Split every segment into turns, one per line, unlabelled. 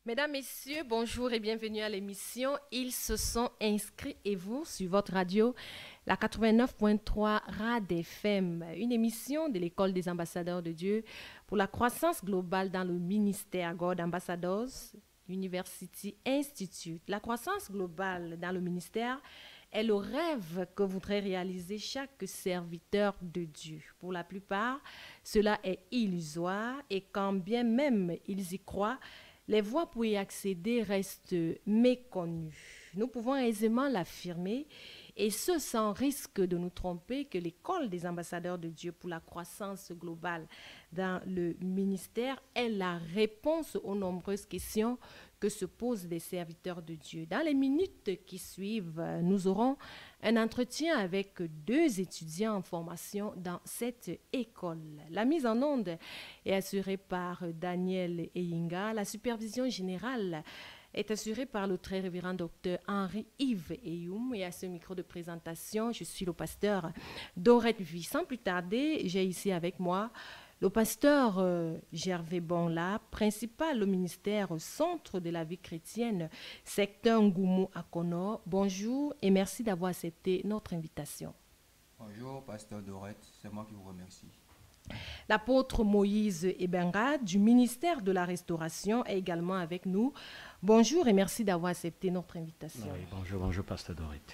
Mesdames, Messieurs, bonjour et bienvenue à l'émission. Ils se sont inscrits et vous sur votre radio, la 89.3 RAD FM, une émission de l'École des ambassadeurs de Dieu pour la croissance globale dans le ministère God Ambassadors University Institute. La croissance globale dans le ministère est le rêve que voudrait réaliser chaque serviteur de Dieu. Pour la plupart, cela est illusoire et quand bien même ils y croient, les voies pour y accéder restent méconnues. Nous pouvons aisément l'affirmer, et ce sans risque de nous tromper, que l'école des ambassadeurs de Dieu pour la croissance globale dans le ministère est la réponse aux nombreuses questions que se posent des serviteurs de Dieu. Dans les minutes qui suivent, nous aurons un entretien avec deux étudiants en formation dans cette école. La mise en onde est assurée par Daniel Eyinga. La supervision générale est assurée par le très révérend docteur Henri-Yves Eyoum. Et à ce micro de présentation, je suis le pasteur Dorette Vie. Sans plus tarder, j'ai ici avec moi le pasteur Gervais Bonla, principal au ministère au Centre de la vie chrétienne, secteur Ngoumou à Konor. Bonjour et merci d'avoir accepté notre invitation.
Bonjour, pasteur Dorette, c'est moi qui vous remercie.
L'apôtre Moïse Ebenga du ministère de la Restauration est également avec nous. Bonjour et merci d'avoir accepté notre invitation.
Oui, bonjour, pasteur Dorette.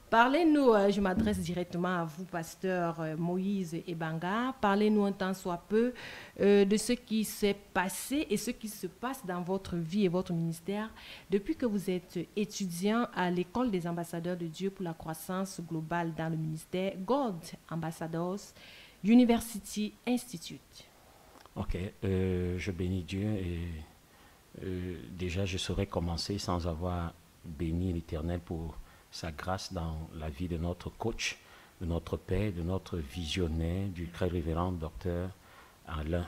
Parlez-nous, je m'adresse directement à vous, pasteur Moïse Ebenga. Parlez-nous un tant soit peu de ce qui s'est passé et ce qui se passe dans votre vie et votre ministère depuis que vous êtes étudiant à l'École des ambassadeurs de Dieu pour la croissance globale dans le ministère God Ambassadors University Institute.
Ok, je bénis Dieu et déjà je saurais commencer sans avoir béni l'Éternel pour sa grâce dans la vie de notre coach, de notre père, de notre visionnaire, du très révérend docteur Alain.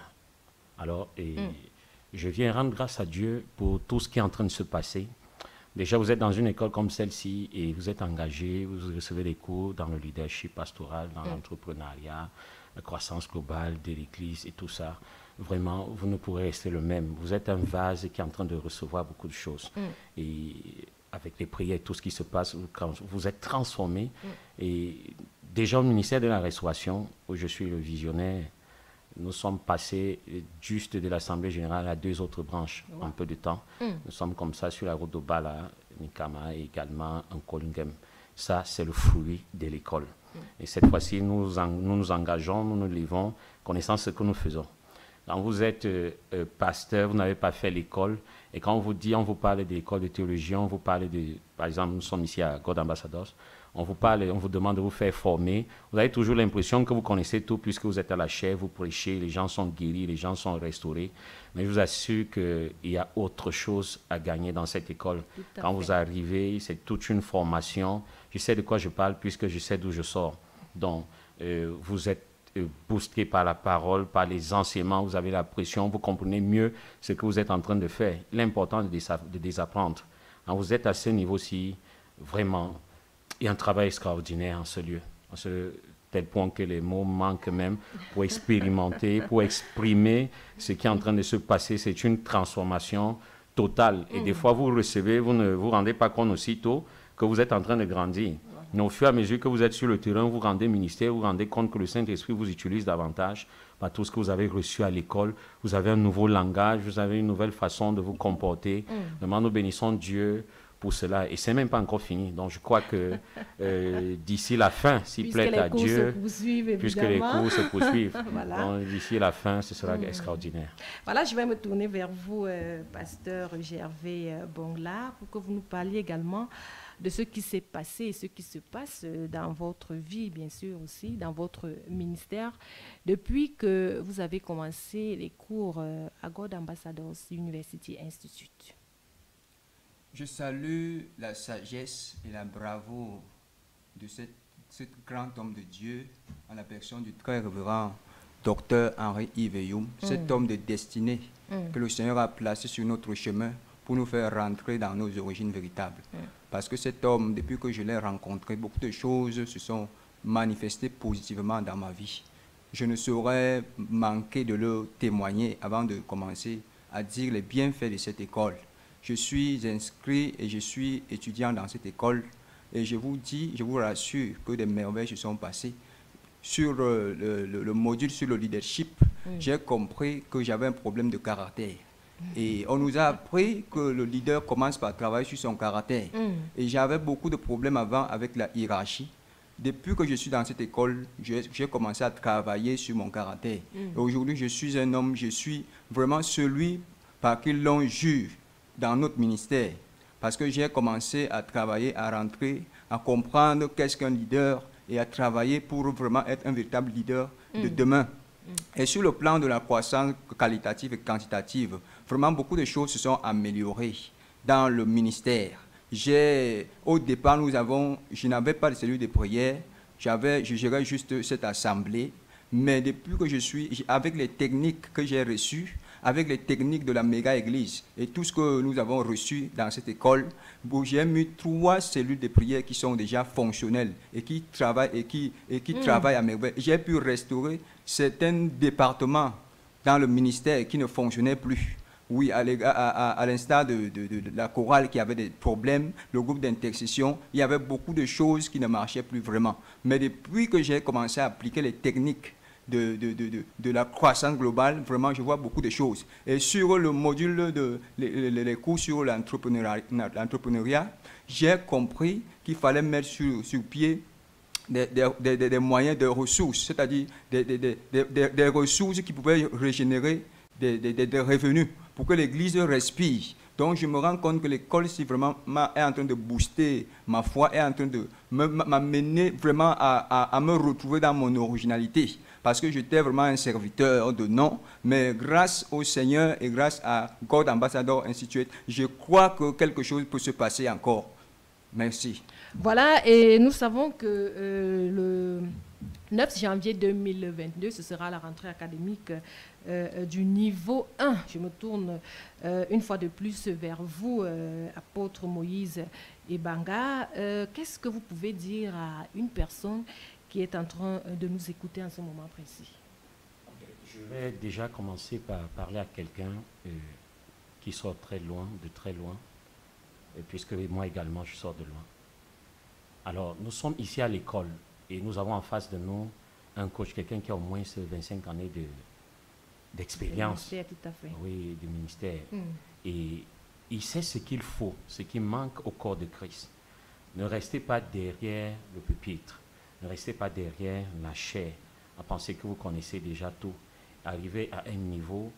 Alors, je viens rendre grâce à Dieu pour tout ce qui est en train de se passer. Déjà, vous êtes dans une école comme celle-ci et vous êtes engagé, vous recevez des cours dans le leadership pastoral, dans l'entrepreneuriat, la croissance globale de l'Église et tout ça. Vraiment, vous ne pourrez rester le même. Vous êtes un vase qui est en train de recevoir beaucoup de choses. Et avec les prières et tout ce qui se passe, quand vous êtes transformé. Et déjà au ministère de la Restauration, où je suis le visionnaire, nous sommes passés juste de l'Assemblée générale à deux autres branches en peu de temps. Nous sommes comme ça sur la route de Bala, Nikama et également en Kolingem. Ça, c'est le fruit de l'école. Et cette fois-ci, nous nous engageons, nous nous livrons, connaissant ce que nous faisons. Quand vous êtes pasteur, vous n'avez pas fait l'école, et quand on vous dit, on vous parle de l'école de théologie, on vous parle de, par exemple, nous sommes ici à God Ambassadors, on vous parle, on vous demande de vous faire former, vous avez toujours l'impression que vous connaissez tout puisque vous êtes à la chair, vous prêchez, les gens sont guéris, les gens sont restaurés, mais je vous assure qu'il y a autre chose à gagner dans cette école. Quand vous arrivez, c'est toute une formation, je sais de quoi je parle puisque je sais d'où je sors. Donc, vous êtes boosté par la parole, par les enseignements, vous avez la pression, vous comprenez mieux ce que vous êtes en train de faire. L'important de désapprendre. Quand vous êtes à ce niveau-ci, vraiment, il y a un travail extraordinaire en ce lieu, en ce tel point que les mots manquent même pour expérimenter, pour exprimer ce qui est en train de se passer. C'est une transformation totale. Et des fois, vous recevez, vous ne vous rendez pas compte aussitôt que vous êtes en train de grandir. Mais au fur et à mesure que vous êtes sur le terrain, vous rendez ministère, vous rendez compte que le Saint-Esprit vous utilise davantage par tout ce que vous avez reçu à l'école. Vous avez un nouveau langage, vous avez une nouvelle façon de vous comporter. Vraiment, nous bénissons Dieu pour cela. Et ce n'est même pas encore fini. Donc, je crois que d'ici la fin, s'il plaît à Dieu, puisque les cours se poursuivent, voilà. D'ici la fin, ce sera extraordinaire.
Voilà, je vais me tourner vers vous, pasteur Gervais Bonla, pour que vous nous parliez également de ce qui s'est passé et ce qui se passe dans votre vie, bien sûr aussi, dans votre ministère, depuis que vous avez commencé les cours à God Ambassadors University Institute.
Je salue la sagesse et la bravoure de cet grand homme de Dieu en la personne du très révérend docteur Henri-Yves Eyoum, cet homme de destinée que le Seigneur a placé sur notre chemin pour nous faire rentrer dans nos origines véritables. Parce que cet homme, depuis que je l'ai rencontré, beaucoup de choses se sont manifestées positivement dans ma vie. Je ne saurais manquer de le témoigner avant de commencer à à dire les bienfaits de cette école. Je suis inscrit et je suis étudiant dans cette école et je vous dis, je vous rassure que des merveilles se sont passées. Sur le module sur le leadership, j'ai compris que j'avais un problème de caractère. Et on nous a appris que le leader commence par travailler sur son caractère. Et j'avais beaucoup de problèmes avant avec la hiérarchie. Depuis que je suis dans cette école, j'ai commencé à travailler sur mon caractère. Aujourd'hui, je suis un homme, je suis vraiment celui par qui l'on juge dans notre ministère. Parce que j'ai commencé à travailler, à rentrer, à comprendre qu'est-ce qu'un leader et à travailler pour vraiment être un véritable leader de demain. Et sur le plan de la croissance qualitative et quantitative, vraiment beaucoup de choses se sont améliorées dans le ministère. Au départ, je n'avais pas de cellule de prière, je gérais juste cette assemblée, mais depuis que je suis, avec les techniques que j'ai reçues, avec les techniques de la méga-église et tout ce que nous avons reçu dans cette école, j'ai mis 3 cellules de prière qui sont déjà fonctionnelles et qui travaillent, travaillent à merveille. J'ai pu restaurer certains départements dans le ministère qui ne fonctionnaient plus. Oui, à l'instar de la chorale qui avait des problèmes, le groupe d'intercession, il y avait beaucoup de choses qui ne marchaient plus vraiment. Mais depuis que j'ai commencé à appliquer les techniques de la croissance globale, vraiment, je vois beaucoup de choses. Et sur le module les cours sur l'entrepreneuriat, j'ai compris qu'il fallait mettre sur pied des moyens de ressources, c'est-à-dire des ressources qui pouvaient régénérer des revenus pour que l'Église respire. Donc, je me rends compte que l'école ici vraiment est en train de booster ma foi, est en train de m'amener vraiment à me retrouver dans mon originalité. Parce que j'étais vraiment un serviteur de nom, mais grâce au Seigneur et grâce à God Ambassador Institute, je crois que quelque chose peut se passer encore. Merci.
Voilà, et nous savons que le 9 janvier 2022, ce sera la rentrée académique du niveau 1. Je me tourne une fois de plus vers vous, apôtre Moïse Ebanga. Qu'est-ce que vous pouvez dire à une personne qui est en train de nous écouter en ce moment précis?
Je vais déjà commencer par parler à quelqu'un qui sort très loin, de très loin, puisque moi également je sors de loin. Alors, nous sommes ici à l'école et nous avons en face de nous un coach, quelqu'un qui a au moins 25 années d'expérience.
Du ministère, tout à fait.
Oui, du ministère. Et il sait ce qu'il faut, ce qui manque au corps de Christ. Ne restez pas derrière le pupitre. Ne restez pas derrière la chair, à penser que vous connaissez déjà tout. Arrivé à un niveau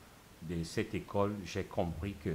de cette école, j'ai compris que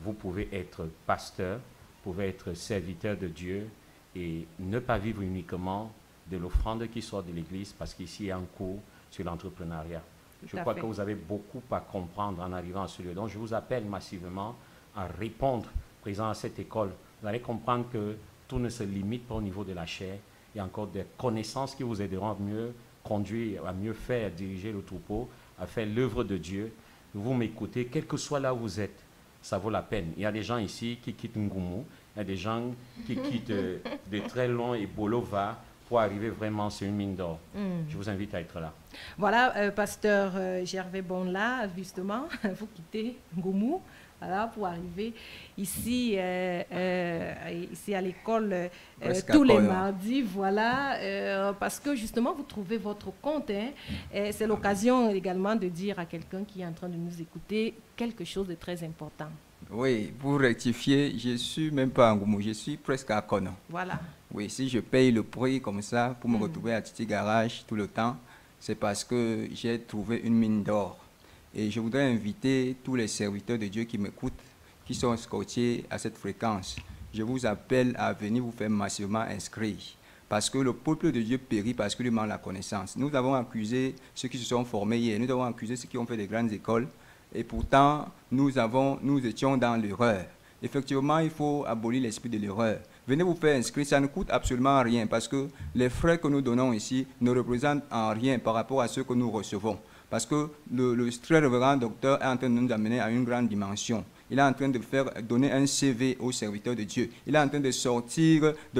vous pouvez être pasteur, vous pouvez être serviteur de Dieu et ne pas vivre uniquement de l'offrande qui sort de l'église, parce qu'ici il y a un cours sur l'entrepreneuriat. Je crois que vous avez beaucoup à comprendre en arrivant à ce lieu. Donc je vous appelle massivement à répondre présent à cette école. Vous allez comprendre que tout ne se limite pas au niveau de la chair. Il y a encore des connaissances qui vous aideront à mieux conduire, à mieux faire, à diriger le troupeau, à faire l'œuvre de Dieu. Vous m'écoutez, quel que soit là où vous êtes, ça vaut la peine. Il y a des gens ici qui quittent Ngoumou, il y a des gens qui quittent de très loin et Bolova pour arriver vraiment sur une mine d'or. Je vous invite à être là.
Voilà, pasteur Gervais Bonla, justement, vous quittez Ngoumou. Voilà, pour arriver ici, ici à l'école tous les mardis, voilà, parce que justement vous trouvez votre compte. C'est l'occasion également de dire à quelqu'un qui est en train de nous écouter quelque chose de très important.
Oui, pour rectifier, je ne suis même pas en Ngoumou, je suis presque à Kono.
Voilà.
Oui, si je paye le prix comme ça pour me retrouver à Titi Garage tout le temps, c'est parce que j'ai trouvé une mine d'or. Et je voudrais inviter tous les serviteurs de Dieu qui m'écoutent, qui sont scotchés à cette fréquence. Je vous appelle à venir vous faire massivement inscrire. Parce que le peuple de Dieu périt parce qu'il lui manque la connaissance. Nous avons accusé ceux qui se sont formés hier, nous avons accusé ceux qui ont fait des grandes écoles. Et pourtant, nous étions dans l'erreur. Effectivement, il faut abolir l'esprit de l'erreur. Venez vous faire inscrire, ça ne coûte absolument rien parce que les frais que nous donnons ici ne représentent en rien par rapport à ceux que nous recevons. Parce que le très révérend docteur est en train de nous amener à une grande dimension. Il est en train de donner un CV aux serviteurs de Dieu. Il est en train de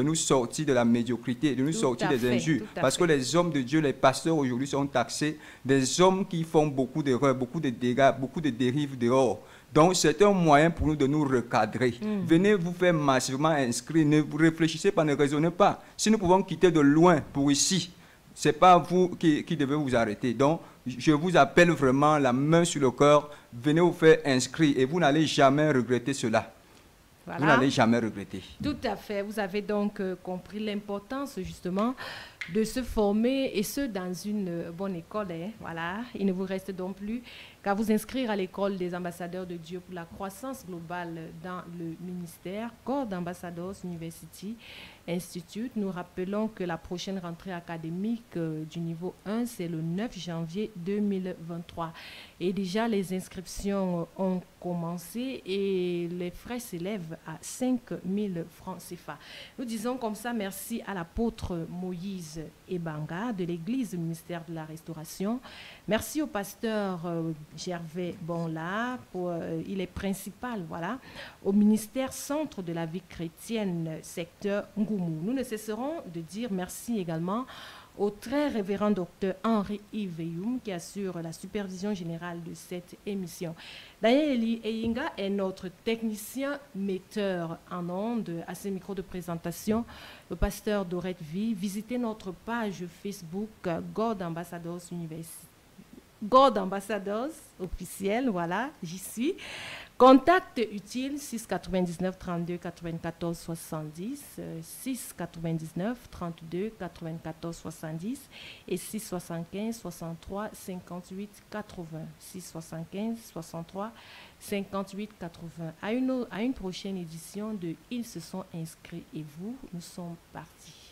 nous sortir de la médiocrité, de nous sortir des injures. Parce que les hommes de Dieu, les pasteurs aujourd'hui sont taxés des hommes qui font beaucoup d'erreurs, beaucoup de dégâts, beaucoup de dérives dehors. Donc, c'est un moyen pour nous de nous recadrer. Venez vous faire massivement inscrire. Ne vous réfléchissez pas, ne raisonnez pas. Si nous pouvons quitter de loin pour ici, ce n'est pas vous qui devez vous arrêter. Donc, je vous appelle vraiment la main sur le cœur. Venez vous faire inscrire et vous n'allez jamais regretter cela. Voilà. Vous n'allez jamais regretter.
Tout à fait. Vous avez donc compris l'importance justement de se former et ce dans une bonne école. Voilà. Il ne vous reste donc plus qu'à vous inscrire à l'école des ambassadeurs de Dieu pour la croissance globale dans le ministère God Ambassadors University Institute. Nous rappelons que la prochaine rentrée académique du niveau 1, c'est le 9 janvier 2023. Et déjà, les inscriptions ont commencé et les frais s'élèvent à 5 000 francs CFA. Nous disons comme ça merci à l'apôtre Moïse Ebanga de l'Église du ministère de la Restauration. Merci au pasteur Gervais Bonla, il est principal, voilà, au ministère Centre de la vie chrétienne, secteur Ngoumou. Nous ne cesserons de dire merci également au très révérend docteur Henri-Yves Youm qui assure la supervision générale de cette émission. Daniel Eyinga est notre technicien metteur en ondes. À ce micro de présentation, le pasteur Dorette Vie. Visitez notre page Facebook God Ambassadors University. God Ambassadors officiel, voilà, j'y suis. Contact utile 699 32 94 70, 699 32 94 70 et 675 63 58 80, 675 63 58 80. À une prochaine édition de Ils se sont inscrits et vous, nous sommes partis.